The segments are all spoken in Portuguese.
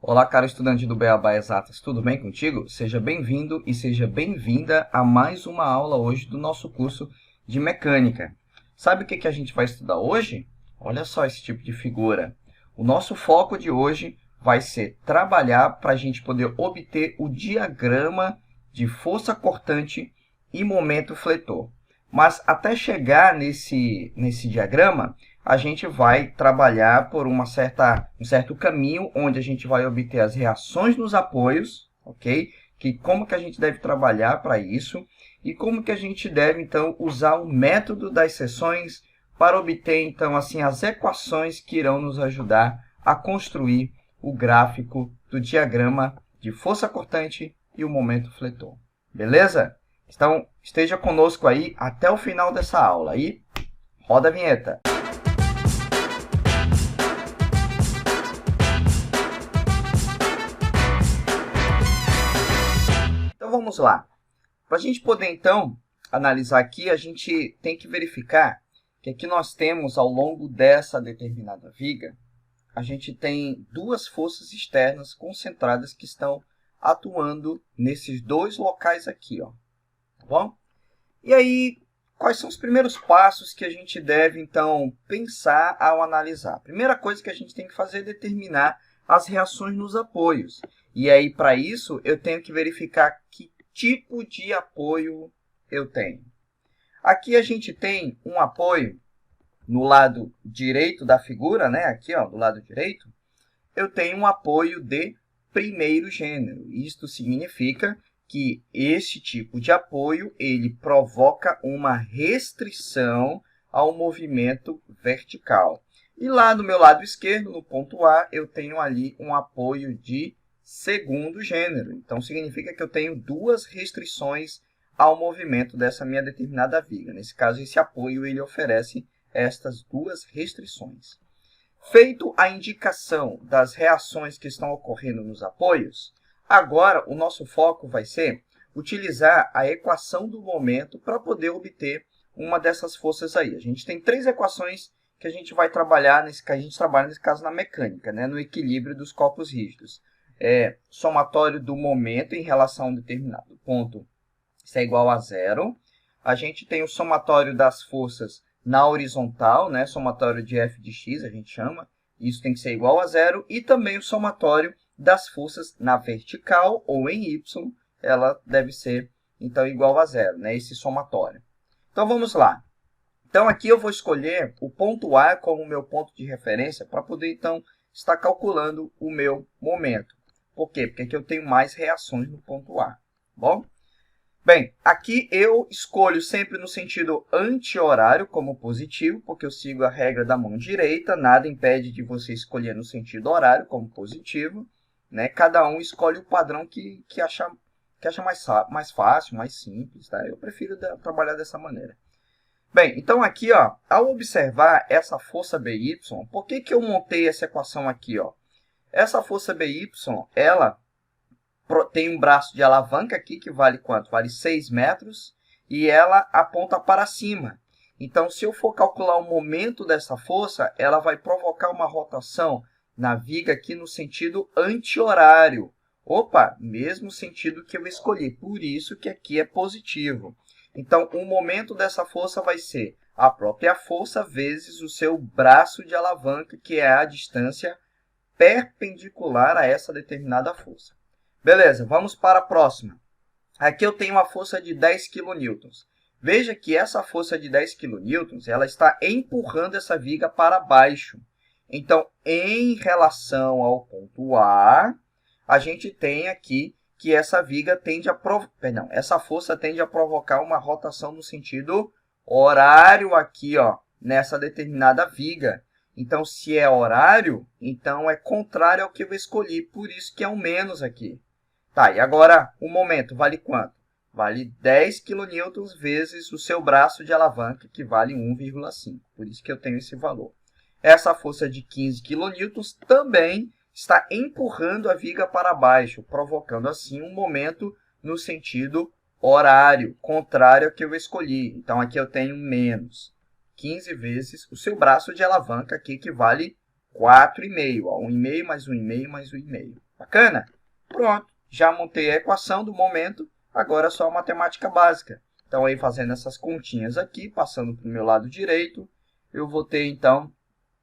Olá, caro estudante do Beabá Exatas, tudo bem contigo? Seja bem-vindo e seja bem-vinda a mais uma aula hoje do nosso curso de mecânica. Sabe o que a gente vai estudar hoje? Olha só esse tipo de figura. O nosso foco de hoje vai ser trabalhar para a gente poder obter o diagrama de força cortante e momento fletor. Mas até chegar nesse diagrama, a gente vai trabalhar por um certo caminho, onde a gente vai obter as reações nos apoios, ok? Como que a gente deve trabalhar para isso e como que a gente deve, então, usar o método das seções para obter, então, assim, as equações que irão nos ajudar a construir o gráfico do diagrama de força cortante e o momento fletor. Beleza? Então, esteja conosco aí até o final dessa aula. E roda a vinheta. Então, vamos lá. Para a gente poder, então, analisar aqui, a gente tem que verificar que aqui nós temos, ao longo dessa determinada viga, a gente tem duas forças externas concentradas que estão atuando nesses dois locais aqui, ó. Tá bom? E aí, quais são os primeiros passos que a gente deve, então, pensar ao analisar? A primeira coisa que a gente tem que fazer é determinar as reações nos apoios. E aí, para isso, eu tenho que verificar que tipo de apoio eu tenho. Aqui a gente tem um apoio no lado direito da figura, né? Aqui, ó, do lado direito, eu tenho um apoio de primeiro gênero. Isto significa que esse tipo de apoio ele provoca uma restrição ao movimento vertical. E lá do meu lado esquerdo, no ponto A, eu tenho ali um apoio de segundo gênero. Então, significa que eu tenho duas restrições ao movimento dessa minha determinada viga. Nesse caso, esse apoio ele oferece estas duas restrições. Feito a indicação das reações que estão ocorrendo nos apoios, agora o nosso foco vai ser utilizar a equação do momento para poder obter uma dessas forças aí. A gente tem três equações que a gente vai trabalhar, nesse caso na mecânica, né? No equilíbrio dos corpos rígidos. Somatório do momento em relação a um determinado ponto, isso é igual a zero. A gente tem o somatório das forças na horizontal, né? Somatório de f de x, a gente chama. Isso tem que ser igual a zero. E também o somatório das forças na vertical ou em y, ela deve ser, então, igual a zero, né? Esse somatório. Então, vamos lá. Então, aqui eu vou escolher o ponto A como meu ponto de referência para poder, então, estar calculando o meu momento. Por quê? Porque aqui eu tenho mais reações no ponto A. Bom? Bem, aqui eu escolho sempre no sentido anti-horário como positivo, porque eu sigo a regra da mão direita, nada impede de você escolher no sentido horário como positivo, né? Cada um escolhe o padrão que acha mais fácil, mais simples, tá? Eu prefiro trabalhar dessa maneira. Bem, então aqui, ó, ao observar essa força BY, por que eu montei essa equação aqui, ó? Essa força BY, ela tem um braço de alavanca aqui que vale quanto? Vale 6 metros e ela aponta para cima. Então, se eu for calcular o momento dessa força, ela vai provocar uma rotação na viga aqui no sentido anti-horário. Opa, mesmo sentido que eu escolhi, por isso que aqui é positivo. Então, o momento dessa força vai ser a própria força vezes o seu braço de alavanca, que é a distância perpendicular a essa determinada força. Beleza, vamos para a próxima. Aqui eu tenho uma força de 10 kN. Veja que essa força de 10 kN, ela está empurrando essa viga para baixo. Então, em relação ao ponto A, a gente tem aqui que essa viga essa força tende a provocar uma rotação no sentido horário aqui, ó, nessa determinada viga. Então, se é horário, então é contrário ao que eu escolhi, por isso que é um menos aqui. Tá, e agora o momento vale quanto? Vale 10 kN vezes o seu braço de alavanca, que vale 1,5. Por isso que eu tenho esse valor. Essa força de 15 kN também está empurrando a viga para baixo, provocando assim um momento no sentido horário, contrário ao que eu escolhi. Então, aqui eu tenho menos 15 vezes o seu braço de alavanca, aqui, que vale 4,5. 1,5 mais 1,5 mais 1,5. Bacana? Pronto. Já montei a equação do momento. Agora é só a matemática básica. Então, aí fazendo essas continhas aqui, passando para o meu lado direito, eu vou ter, então,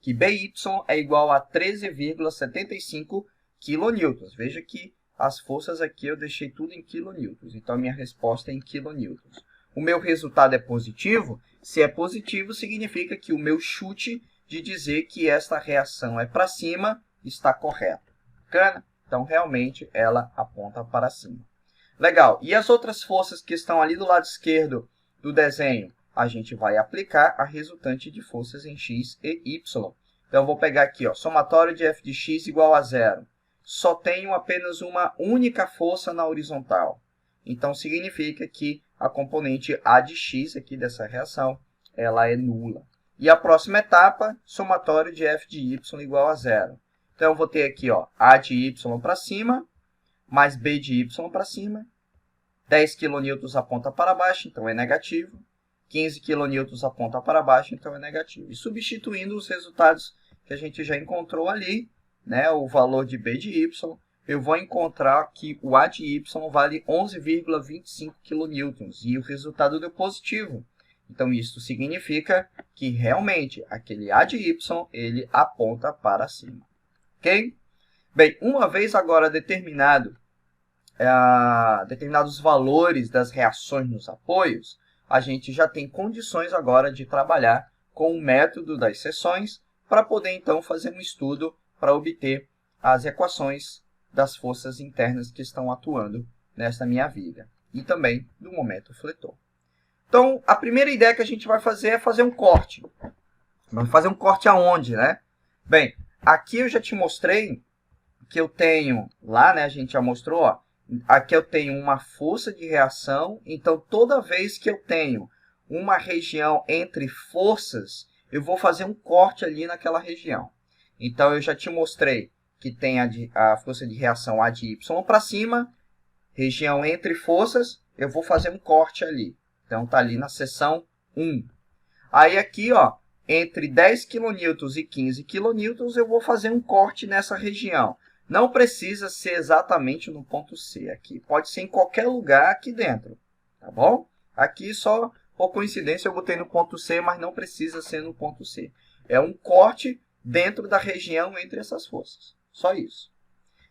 que BY é igual a 13,75 kN. Veja que as forças aqui eu deixei tudo em kilonewtons. Então, a minha resposta é em kilonewtons. O meu resultado é positivo. Se é positivo, significa que o meu chute de dizer que esta reação é para cima está correto. Bacana? Então, realmente, ela aponta para cima. Legal. E as outras forças que estão ali do lado esquerdo do desenho? A gente vai aplicar a resultante de forças em x e y. Então, eu vou pegar aqui, ó, somatório de f de x igual a 0. Só tenho apenas uma única força na horizontal. Então, significa que a componente A de x aqui dessa reação, ela é nula. E a próxima etapa, somatório de f de y igual a 0. Então, eu vou ter aqui, ó, A de y para cima, mais B de y para cima. 10 kN aponta para baixo, então é negativo. 15 kN aponta para baixo, então é negativo. E substituindo os resultados que a gente já encontrou ali, né, o valor de B de y, eu vou encontrar que o A de y vale 11,25 kN. E o resultado deu positivo. Então, isso significa que realmente aquele A de y ele aponta para cima. Ok? Bem, uma vez agora determinados valores das reações nos apoios, a gente já tem condições agora de trabalhar com o método das seções para poder, então, fazer um estudo para obter as equações das forças internas que estão atuando nesta minha viga e também do momento fletor. Então, a primeira ideia que a gente vai fazer é fazer um corte. Vamos fazer um corte aonde, né? Bem, aqui eu já te mostrei que eu tenho, lá, né, a gente já mostrou, ó, aqui eu tenho uma força de reação, então toda vez que eu tenho uma região entre forças, eu vou fazer um corte ali naquela região. Então, eu já te mostrei que tem a força de reação A de Y para cima, região entre forças, eu vou fazer um corte ali. Então, está ali na seção 1. Aí, aqui, ó, entre 10 kN e 15 kN, eu vou fazer um corte nessa região. Não precisa ser exatamente no ponto C aqui. Pode ser em qualquer lugar aqui dentro, tá bom? Aqui, só por coincidência, eu botei no ponto C, mas não precisa ser no ponto C. É um corte dentro da região entre essas forças. Só isso.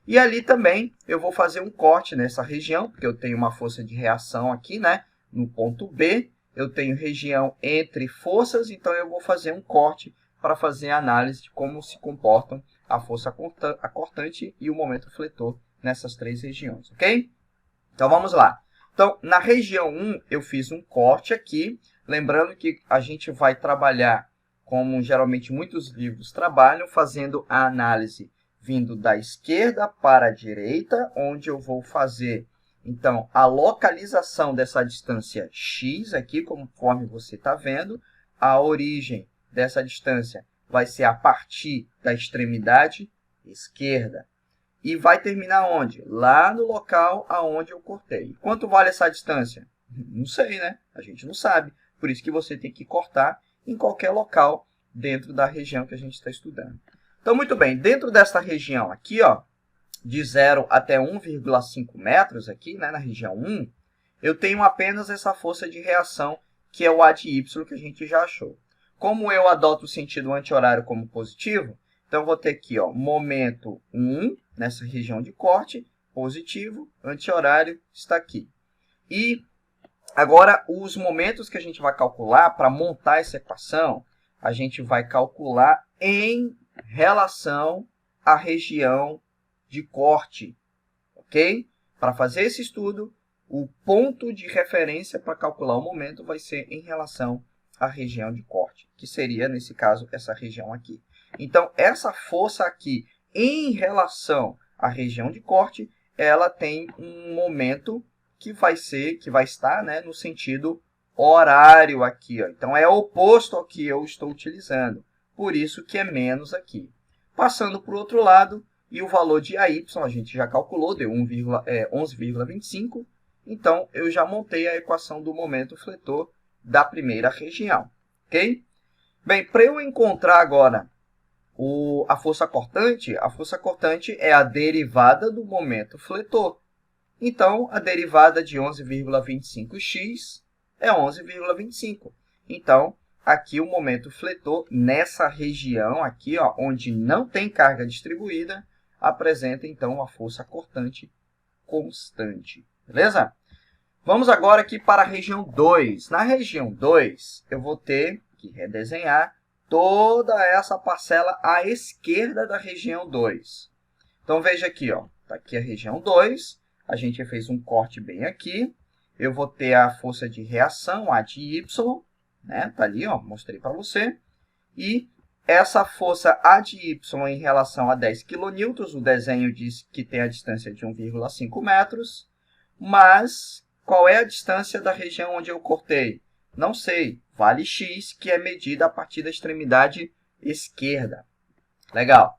E ali também eu vou fazer um corte nessa região, porque eu tenho uma força de reação aqui, né? No ponto B, eu tenho região entre forças, então eu vou fazer um corte para fazer a análise de como se comportam a força cortante e o momento fletor nessas três regiões, ok? Então, vamos lá. Então, na região 1, eu fiz um corte aqui. Lembrando que a gente vai trabalhar, como geralmente muitos livros trabalham, fazendo a análise vindo da esquerda para a direita, onde eu vou fazer, então, a localização dessa distância x aqui, conforme você está vendo. A origem dessa distância vai ser a partir da extremidade esquerda. E vai terminar onde? Lá no local aonde eu cortei. Quanto vale essa distância? Não sei, né? A gente não sabe. Por isso que você tem que cortar em qualquer local dentro da região que a gente está estudando. Então, muito bem. Dentro desta região aqui, ó, de 0 até 1,5 metros, aqui, né, na região 1, eu tenho apenas essa força de reação, que é o A de Y, que a gente já achou. Como eu adoto o sentido anti-horário como positivo, então eu vou ter aqui, ó, momento 1, nessa região de corte, positivo, anti-horário está aqui. E agora, os momentos que a gente vai calcular para montar essa equação, a gente vai calcular em relação à região de corte, ok? Para fazer esse estudo, o ponto de referência para calcular o momento vai ser em relação à região de corte, que seria, nesse caso, essa região aqui. Então, essa força aqui, em relação à região de corte, ela tem um momento que vai estar, né, no sentido horário aqui, ó. Então, é oposto ao que eu estou utilizando. Por isso que é menos aqui. Passando para o outro lado, e o valor de AY a gente já calculou, deu 11,25. Então, eu já montei a equação do momento fletor da primeira região. Ok? Bem, para eu encontrar agora A força cortante é a derivada do momento fletor. Então, a derivada de 11,25x é 11,25. Então, aqui o momento fletor, nessa região aqui, ó, onde não tem carga distribuída, apresenta, então, uma força cortante constante. Beleza? Vamos agora aqui para a região 2. Na região 2, eu vou ter que redesenhar toda essa parcela à esquerda da região 2. Então, veja aqui, ó, tá aqui a região 2, a gente fez um corte bem aqui, eu vou ter a força de reação, A de Y, né? Tá ali, ó, mostrei para você, e essa força A de Y em relação a 10 kN, o desenho diz que tem a distância de 1,5 metros, mas qual é a distância da região onde eu cortei? Não sei, vale x, que é medida a partir da extremidade esquerda. Legal.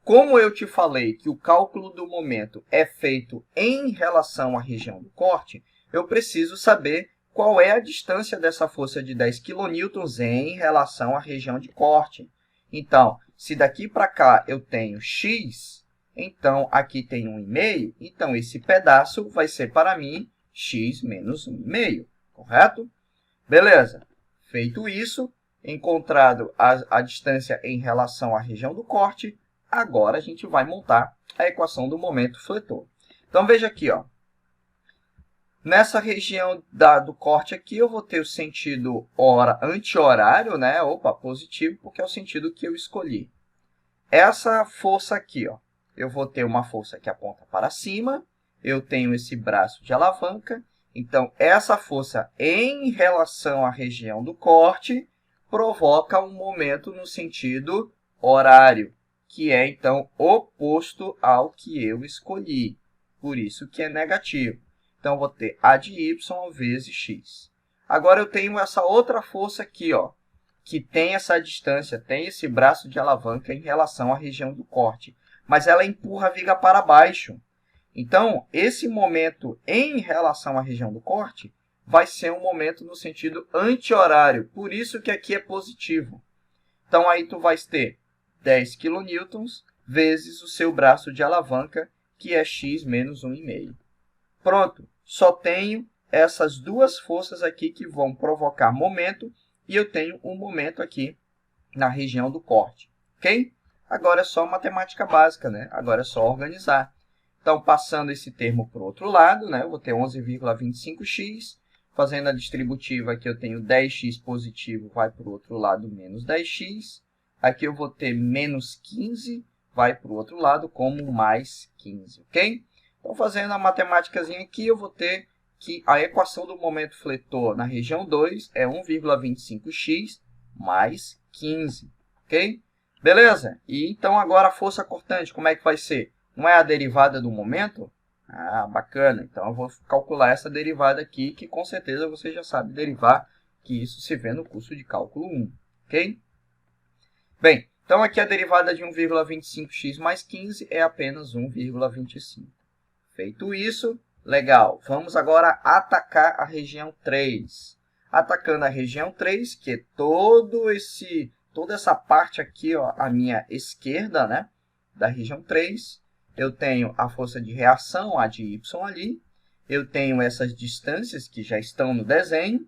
Como eu te falei que o cálculo do momento é feito em relação à região do corte, eu preciso saber qual é a distância dessa força de 10 kN em relação à região de corte. Então, se daqui para cá eu tenho x, então aqui tem 1,5, então esse pedaço vai ser para mim x menos 1,5, correto? Beleza. Feito isso, encontrado a distância em relação à região do corte, agora a gente vai montar a equação do momento fletor. Então, veja aqui, ó. Nessa região do corte aqui, eu vou ter o sentido anti-horário, né? Opa, positivo, porque é o sentido que eu escolhi. Essa força aqui, ó, eu vou ter uma força que aponta para cima, eu tenho esse braço de alavanca, então essa força em relação à região do corte provoca um momento no sentido horário, que é, então, oposto ao que eu escolhi. Por isso que é negativo. Então, eu vou ter A de Y vezes x. Agora, eu tenho essa outra força aqui, ó, que tem essa distância, tem esse braço de alavanca em relação à região do corte. Mas ela empurra a viga para baixo. Então, esse momento em relação à região do corte vai ser um momento no sentido anti-horário. Por isso que aqui é positivo. Então, aí tu vai ter 10 kN vezes o seu braço de alavanca, que é x menos 1,5. Pronto, só tenho essas duas forças aqui que vão provocar momento, e eu tenho um momento aqui na região do corte, ok? Agora é só matemática básica, né? Agora é só organizar. Então, passando esse termo para o outro lado, né? Eu vou ter 11,25x, fazendo a distributiva aqui eu tenho 10x positivo, vai para o outro lado, menos 10x. Aqui eu vou ter menos 15, vai para o outro lado como mais 15, ok? Então, fazendo a matemáticazinha aqui, eu vou ter que a equação do momento fletor na região 2 é 1,25x mais 15, ok? Beleza? E então, agora a força cortante, como é que vai ser? Não é a derivada do momento? Ah, bacana. Então, eu vou calcular essa derivada aqui, que com certeza você já sabe derivar, que isso se vê no curso de cálculo 1, ok? Bem, então aqui a derivada de 1,25x mais 15 é apenas 1,25. Feito isso, legal. Vamos agora atacar a região 3. Atacando a região 3, que é toda essa parte aqui, ó, à minha esquerda, né, da região 3, eu tenho a força de reação, A de Y ali, eu tenho essas distâncias que já estão no desenho,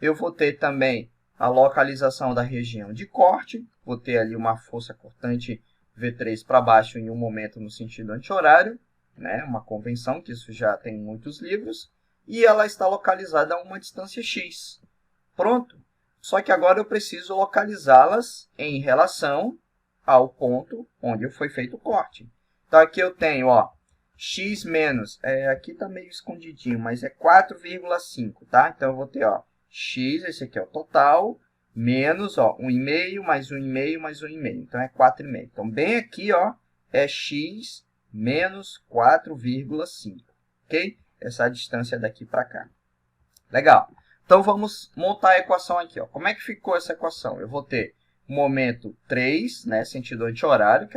eu vou ter também a localização da região de corte, vou ter ali uma força cortante V3 para baixo em um momento no sentido anti-horário, né? Uma convenção, que isso já tem em muitos livros, e ela está localizada a uma distância x. Pronto. Só que agora eu preciso localizá-las em relação ao ponto onde foi feito o corte. Então, aqui eu tenho, ó, x menos, aqui está meio escondidinho, mas é 4,5, tá? Então, eu vou ter, ó, x, esse aqui é o total, menos, ó, 1,5 mais 1,5 mais 1,5. Então, é 4,5. Então, bem aqui, ó, é x menos 4,5, ok? Essa é a distância daqui para cá. Legal. Então, vamos montar a equação aqui, ó. Como é que ficou essa equação? Eu vou ter momento 3, né, sentido anti-horário,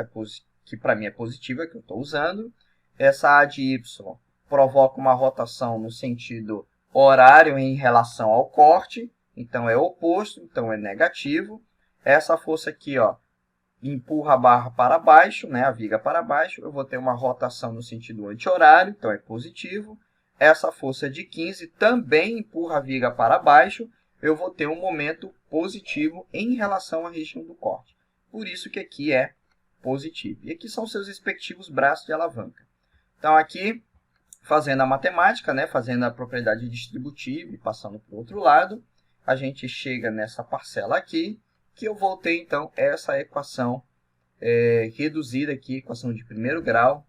que para mim é positiva, que eu estou usando. Essa A de Y provoca uma rotação no sentido horário em relação ao corte, então é oposto, então é negativo. Essa força aqui, ó, empurra a barra para baixo, né, a viga para baixo, eu vou ter uma rotação no sentido anti-horário, então é positivo. Essa força de 15 também empurra a viga para baixo, eu vou ter um momento positivo em relação à região do corte. Por isso que aqui é positivo. E aqui são seus respectivos braços de alavanca. Então, aqui, fazendo a matemática, né, fazendo a propriedade distributiva e passando para o outro lado, a gente chega nessa parcela aqui, que eu vou ter, então, essa equação reduzida aqui, equação de primeiro grau,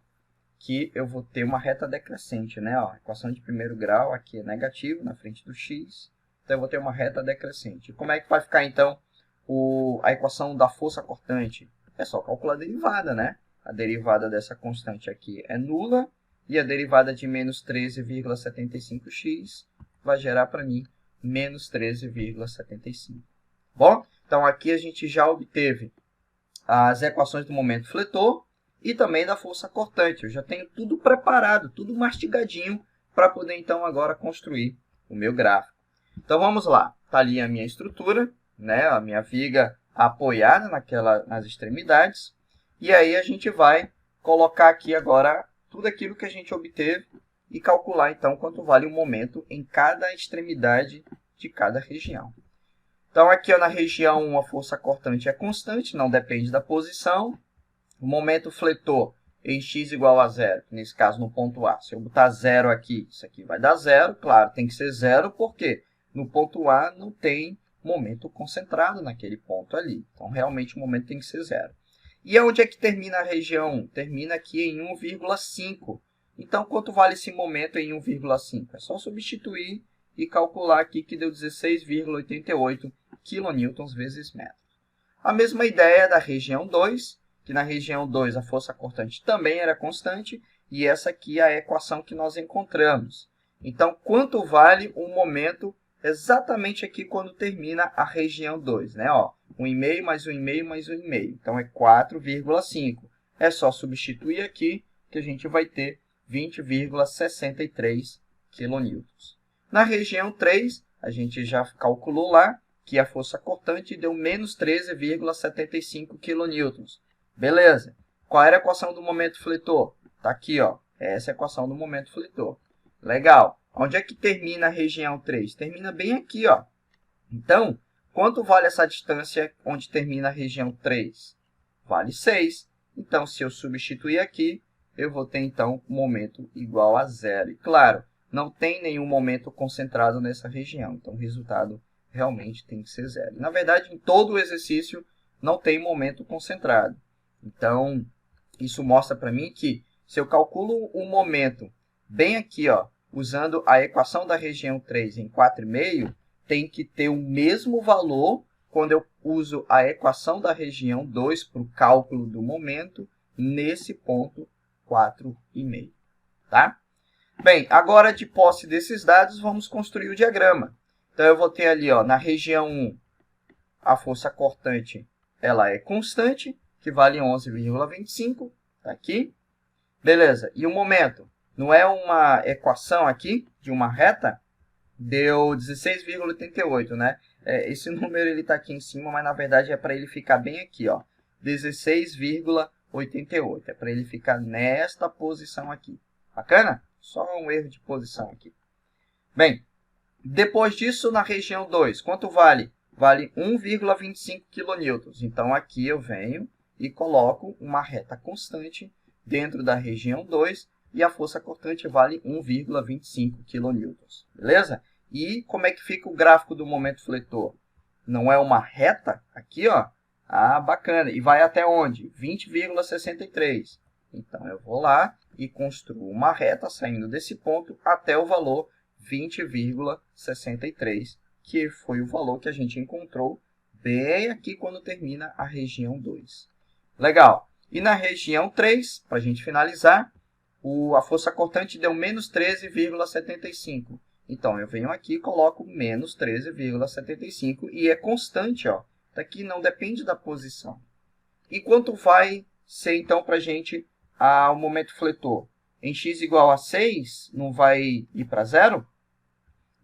que eu vou ter uma reta decrescente, né? Ó, equação de primeiro grau aqui é negativo na frente do x, então eu vou ter uma reta decrescente. E como é que vai ficar, então, a equação da força cortante? É só calcular a derivada, né? A derivada dessa constante aqui é nula, e a derivada de menos 13,75x vai gerar para mim menos 13,75. Bom, então aqui a gente já obteve as equações do momento fletor e também da força cortante. Eu já tenho tudo preparado, tudo mastigadinho para poder então agora construir o meu gráfico. Então vamos lá. Está ali a minha estrutura, né? A minha viga apoiada nas extremidades. E aí a gente vai colocar aqui agora tudo aquilo que a gente obteve e calcular então quanto vale o momento em cada extremidade de cada região. Então, aqui ó, na região 1, a força cortante é constante, não depende da posição. O momento fletor em x igual a zero, nesse caso no ponto A. Se eu botar zero aqui, isso aqui vai dar zero. Claro, tem que ser zero, porque no ponto A não tem momento concentrado naquele ponto ali. Então, realmente, o momento tem que ser zero. E onde é que termina a região 1? Termina aqui em 1,5. Então, quanto vale esse momento em 1,5? É só substituir e calcular aqui que deu 16,88 kN vezes metro. A mesma ideia da região 2, que na região 2 a força cortante também era constante, e essa aqui é a equação que nós encontramos. Então, quanto vale o momento exatamente aqui quando termina a região 2, né? Ó, 1,5 mais 1,5 mais 1,5. Então, é 4,5. É só substituir aqui que a gente vai ter 20,63 kN. Na região 3, a gente já calculou lá que a força cortante deu menos 13,75 kN. Beleza. Qual era a equação do momento fletor? Está aqui, ó. Essa é a equação do momento fletor. Legal. Onde é que termina a região 3? Termina bem aqui, ó. Então, quanto vale essa distância onde termina a região 3? Vale 6. Então, se eu substituir aqui, eu vou ter, então, um momento igual a zero. E, claro, não tem nenhum momento concentrado nessa região. Então, o resultado realmente tem que ser zero. Na verdade, em todo o exercício, não tem momento concentrado. Então, isso mostra para mim que, se eu calculo o momento bem aqui, ó, usando a equação da região 3 em 4,5, tem que ter o mesmo valor quando eu uso a equação da região 2 para o cálculo do momento nesse ponto 4,5. Tá? Bem, agora de posse desses dados, vamos construir o diagrama. Então, eu vou ter ali, ó, na região 1, a força cortante ela é constante, que vale 11,25. Tá aqui. Beleza. E o momento? Não é uma equação aqui de uma reta? Deu 16,88, né? Esse número está aqui em cima, mas na verdade é para ele ficar bem aqui, ó. 16,88. É para ele ficar nesta posição aqui. Bacana? Só um erro de posição aqui. Bem, depois disso, na região 2, quanto vale? Vale 1,25 kN. Então, aqui eu venho e coloco uma reta constante dentro da região 2 e a força cortante vale 1,25 kN. Beleza? E como é que fica o gráfico do momento fletor? Não é uma reta? Aqui, ó. Ah, bacana. E vai até onde? 20,63. Então, eu vou lá e construo uma reta saindo desse ponto até o valor 20,63, que foi o valor que a gente encontrou bem aqui quando termina a região 2. Legal. E na região 3, para a gente finalizar, a força cortante deu menos 13,75. Então, eu venho aqui e coloco menos 13,75 e é constante, ó. Daqui não depende da posição. E quanto vai ser, então, para a gente o momento fletor? Em x igual a 6, não vai ir para zero?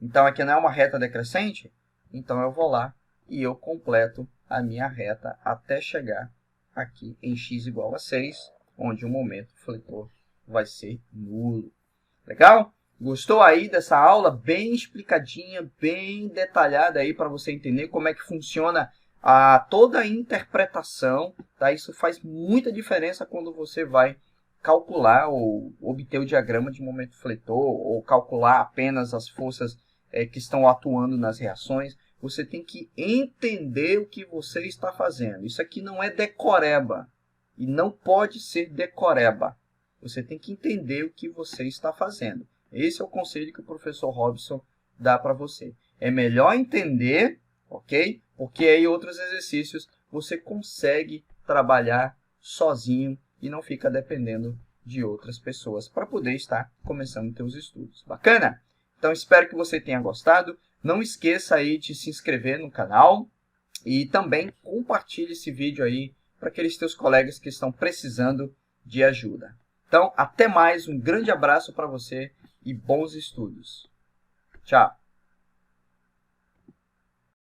Então, aqui não é uma reta decrescente? Então, eu vou lá e eu completo a minha reta até chegar aqui em x igual a 6, onde o momento fletor vai ser nulo. Legal? Gostou aí dessa aula bem explicadinha, bem detalhada aí para você entender como é que funciona toda a interpretação, tá? Isso faz muita diferença quando você vai calcular ou obter o diagrama de momento fletor ou calcular apenas as forças que estão atuando nas reações. Você tem que entender o que você está fazendo. Isso aqui não é decoreba e não pode ser decoreba. Você tem que entender o que você está fazendo. Esse é o conselho que o professor Robson dá para você. É melhor entender, ok? Porque aí outros exercícios você consegue trabalhar sozinho e não fica dependendo de outras pessoas para poder estar começando seus estudos. Bacana? Então, espero que você tenha gostado. Não esqueça aí de se inscrever no canal e também compartilhe esse vídeo aí para aqueles teus colegas que estão precisando de ajuda. Então, até mais, um grande abraço para você e bons estudos. Tchau!